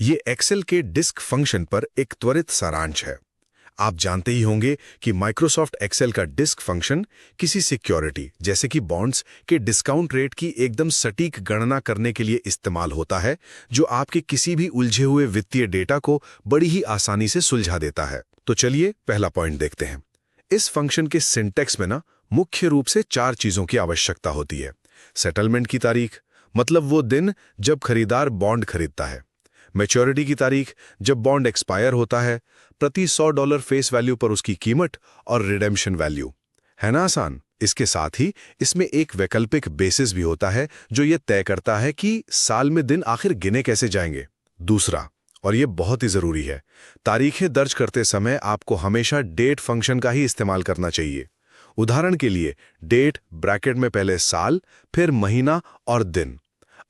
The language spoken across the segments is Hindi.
ये एक्सेल के डिस्क फंक्शन पर एक त्वरित सारांश है। आप जानते ही होंगे कि माइक्रोसॉफ्ट एक्सेल का डिस्क फंक्शन किसी सिक्योरिटी जैसे कि बॉन्ड्स के डिस्काउंट रेट की एकदम सटीक गणना करने के लिए इस्तेमाल होता है, जो आपके किसी भी उलझे हुए वित्तीय डेटा को बड़ी ही आसानी से सुलझा देता है। तो चलिए पहला पॉइंट देखते हैं। इस फंक्शन के सिंटैक्स में मुख्य रूप से 4 चीजों की आवश्यकता होती है। सेटलमेंट की तारीख, मतलब वो दिन जब खरीदार बॉन्ड खरीदता है। मैच्योरिटी की तारीख, जब बॉन्ड एक्सपायर होता है। प्रति $100 फेस वैल्यू पर उसकी कीमत। और रिडेम्पशन वैल्यू। है ना आसान? इसके साथ ही इसमें एक वैकल्पिक बेसिस भी होता है, जो ये तय करता है कि साल में दिन आखिर गिने कैसे जाएंगे। दूसरा, और ये बहुत ही जरूरी है, तारीखें दर्ज करते समय आपको हमेशा डेट फंक्शन का ही इस्तेमाल करना चाहिए। उदाहरण के लिए डेट ब्रैकेट में पहले साल, फिर महीना और दिन।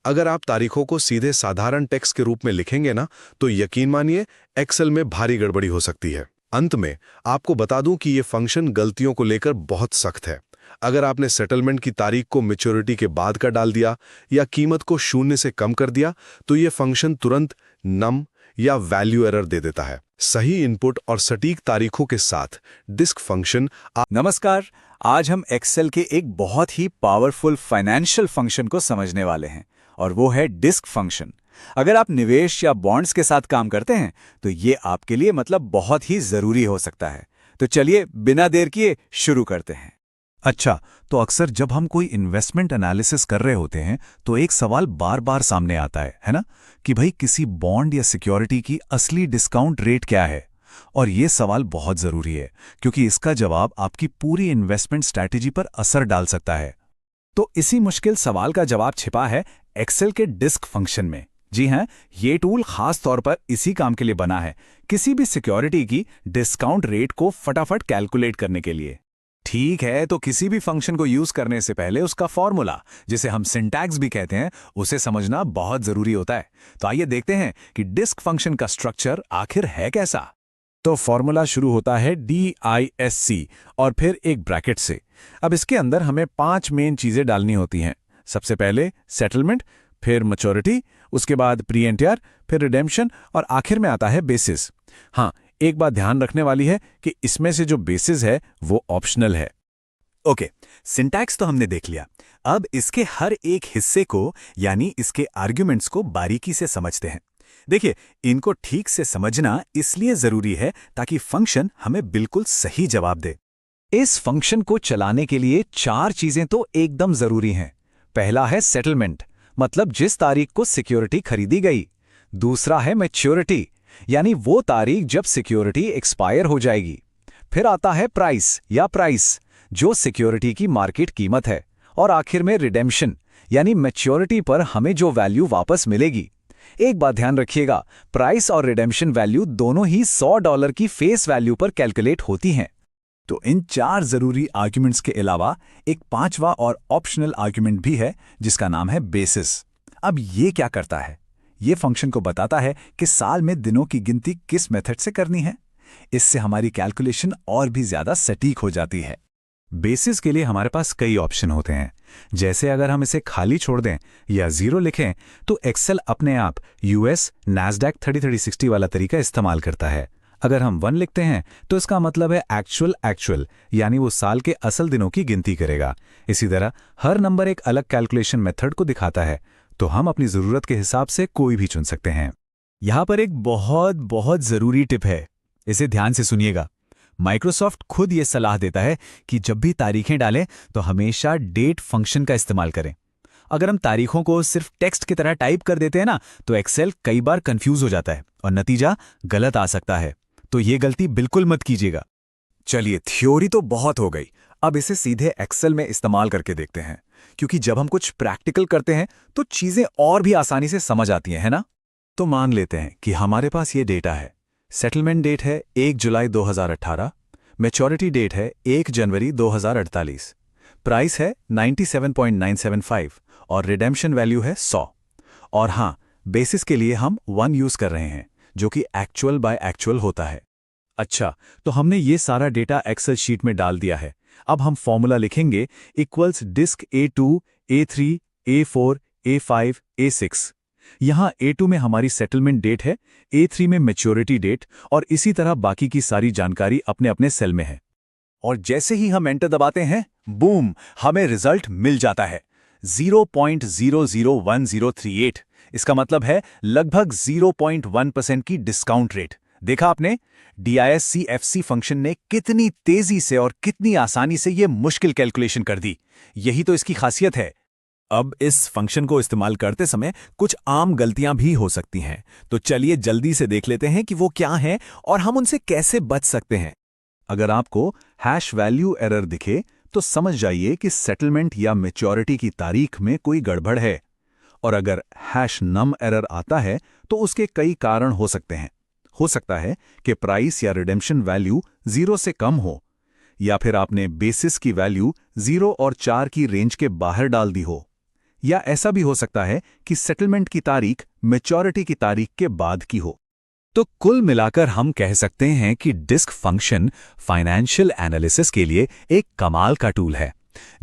अगर आप तारीखों को सीधे साधारण टेक्स्ट के रूप में लिखेंगे ना, तो यकीन मानिए एक्सेल में भारी गड़बड़ी हो सकती है। अंत में आपको बता दूं कि ये फंक्शन गलतियों को लेकर बहुत सख्त है। अगर आपने सेटलमेंट की तारीख को मैच्योरिटी के बाद का डाल दिया या कीमत को 0 से कम कर दिया, तो ये फंक्शन तुरंत नम या वैल्यू एरर दे देता है। सही इनपुट और सटीक तारीखों के साथ डिस्क फंक्शन। नमस्कार। आज हम एक्सेल के एक बहुत ही पावरफुल फाइनेंशियल फंक्शन को समझने वाले हैं, और वो है डिस्क फंक्शन। अगर आप निवेश या बॉन्ड्स के साथ काम करते हैं तो ये आपके लिए बहुत ही जरूरी हो सकता है। तो चलिए बिना देर किए शुरू करते हैं। अच्छा, तो अक्सर जब हम कोई इन्वेस्टमेंट एनालिसिस कर रहे होते हैं तो एक सवाल बार बार सामने आता है ना, कि भाई किसी बॉन्ड या सिक्योरिटी की असली डिस्काउंट रेट क्या है। और ये सवाल बहुत जरूरी है, क्योंकि इसका जवाब आपकी पूरी इन्वेस्टमेंट स्ट्रैटेजी पर असर डाल सकता है। तो इसी मुश्किल सवाल का जवाब छिपा है एक्सेल के डिस्क फंक्शन में। जी हां, ये टूल खास तौर पर इसी काम के लिए बना है, किसी भी सिक्योरिटी की डिस्काउंट रेट को फटाफट कैलकुलेट करने के लिए। ठीक है, तो किसी भी फंक्शन को यूज करने से पहले उसका फॉर्मूला, जिसे हम सिंटैक्स भी कहते हैं, उसे समझना बहुत जरूरी होता है। तो आइए देखते हैं कि डिस्क फंक्शन का स्ट्रक्चर आखिर है कैसा। तो फॉर्मूला शुरू होता है DISC और फिर एक ब्रैकेट से। अब इसके अंदर हमें 5 मेन चीजें डालनी होती हैं। सबसे पहले सेटलमेंट, फिर मैच्योरिटी, उसके बाद प्री एंटियर, फिर रिडेम्पशन और आखिर में आता है बेसिस। हाँ, एक बात ध्यान रखने वाली है कि इसमें से जो बेसिस है वो ऑप्शनल है। ओके, सिंटैक्स तो हमने देख लिया। अब इसके हर एक हिस्से को, यानी इसके आर्ग्यूमेंट्स को बारीकी से समझते हैं। देखिए, इनको ठीक से समझना इसलिए जरूरी है ताकि फंक्शन हमें बिल्कुल सही जवाब दे। इस फंक्शन को चलाने के लिए 4 चीजें तो एकदम जरूरी हैं। पहला है सेटलमेंट, मतलब जिस तारीख को सिक्योरिटी खरीदी गई। दूसरा है मैच्योरिटी, यानी वो तारीख जब सिक्योरिटी एक्सपायर हो जाएगी। फिर आता है प्राइस या प्राइस, जो सिक्योरिटी की मार्केट कीमत है। और आखिर में रिडेम्पशन, यानी मैच्योरिटी पर हमें जो वैल्यू वापस मिलेगी। एक बात ध्यान रखिएगा, प्राइस और रिडेम्पशन वैल्यू दोनों ही $100 की फेस वैल्यू पर कैलकुलेट होती हैं। तो इन 4 जरूरी आर्ग्यूमेंट्स के अलावा एक 5वां और ऑप्शनल आर्ग्यूमेंट भी है, जिसका नाम है बेसिस। अब ये क्या करता है? ये फंक्शन को बताता है कि साल में दिनों की गिनती किस मेथड से करनी है। इससे हमारी कैलकुलेशन और भी ज्यादा सटीक हो जाती है। बेसिस के लिए हमारे पास कई ऑप्शन होते हैं। जैसे अगर हम इसे खाली छोड़ दें या 0 लिखें, तो एक्सेल अपने आप US NASDAQ 30-30-60 वाला तरीका इस्तेमाल करता है। अगर हम 1 लिखते हैं तो इसका मतलब है एक्चुअल, यानी वो साल के असल दिनों की गिनती करेगा। इसी तरह हर नंबर एक अलग कैलकुलेशन मेथड को दिखाता है, तो हम अपनी जरूरत के हिसाब से कोई भी चुन सकते हैं। यहां पर एक बहुत जरूरी टिप है, इसे ध्यान से सुनिएगा। माइक्रोसॉफ्ट खुद ये सलाह देता है कि जब भी तारीखें डालें तो हमेशा डेट फंक्शन का इस्तेमाल करें। अगर हम तारीखों को सिर्फ टेक्स्ट की तरह टाइप कर देते हैं ना, तो एक्सेल कई बार कंफ्यूज हो जाता है और नतीजा गलत आ सकता है। तो ये गलती बिल्कुल मत कीजिएगा। चलिए, थ्योरी तो बहुत हो गई, अब इसे सीधे एक्सेल में इस्तेमाल करके देखते हैं, क्योंकि जब हम कुछ प्रैक्टिकल करते हैं तो चीजें और भी आसानी से समझ आती हैं, है ना? तो मान लेते हैं कि हमारे पास ये डेटा है। सेटलमेंट डेट है 1 जुलाई 2018, मैच्योरिटी डेट है 1 जनवरी 2048, प्राइस है 97.975 और रिडेम्पशन वैल्यू है 100। और हाँ, बेसिस के लिए हम 1 यूज कर रहे हैं, जो कि एक्चुअल बाय एक्चुअल होता है। अच्छा, तो हमने ये सारा डेटा एक्सेल शीट में डाल दिया है। अब हम फॉर्मूला लिखेंगे equals disc A2, A3, A4, A5, A6। यहाँ A2 में हमारी सेटलमेंट डेट है, A3 में मैच्योरिटी डेट और इसी तरह बाकी की सारी जानकारी अपने अपने सेल में है। और जैसे ही हम एंटर दबाते हैं, बूम, हमें रिजल्ट मिल जाता है 0.001038। इसका मतलब है लगभग 0.1% की डिस्काउंट रेट। देखा आपने, DISC-FC फंक्शन ने कितनी तेजी से और कितनी आसानी से ये मुश्किल कैलकुलेशन कर दी। यही तो इसकी खासियत है। अब इस फंक्शन को इस्तेमाल करते समय कुछ आम गलतियां भी हो सकती हैं, तो चलिए जल्दी से देख लेते हैं कि वो क्या हैं और हम उनसे कैसे बच सकते हैं। अगर आपको हैश वैल्यू एरर दिखे तो समझ जाइए कि सेटलमेंट या मैच्योरिटी की तारीख में कोई गड़बड़ है। और अगर हैश नम एरर आता है तो उसके कई कारण हो सकते हैं। हो सकता है कि प्राइस या रिडेम्पशन वैल्यू 0 से कम हो, या फिर आपने बेसिस की वैल्यू 0 और 4 की रेंज के बाहर डाल दी हो, या ऐसा भी हो सकता है कि सेटलमेंट की तारीख मैच्योरिटी की तारीख के बाद की हो। तो कुल मिलाकर हम कह सकते हैं कि डिस्क फंक्शन फाइनेंशियल एनालिसिस के लिए एक कमाल का टूल है,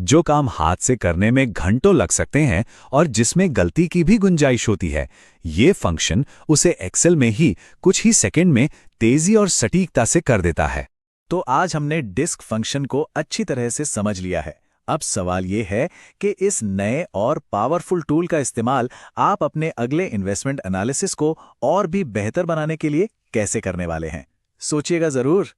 जो काम हाथ से करने में घंटों लग सकते हैं और जिसमें गलती की भी गुंजाइश होती है। ये फंक्शन उसे एक्सेल में ही कुछ ही सेकंड में तेजी और सटीकता से कर देता है। तो आज हमने डिस्क फंक्शन को अच्छी तरह से समझ लिया है। अब सवाल ये है कि इस नए और पावरफुल टूल का इस्तेमाल आप अपने अगले इन्वेस्टमेंट एनालिसिस को और भी बेहतर बनाने के लिए कैसे करने वाले हैं। सोचिएगा जरूर।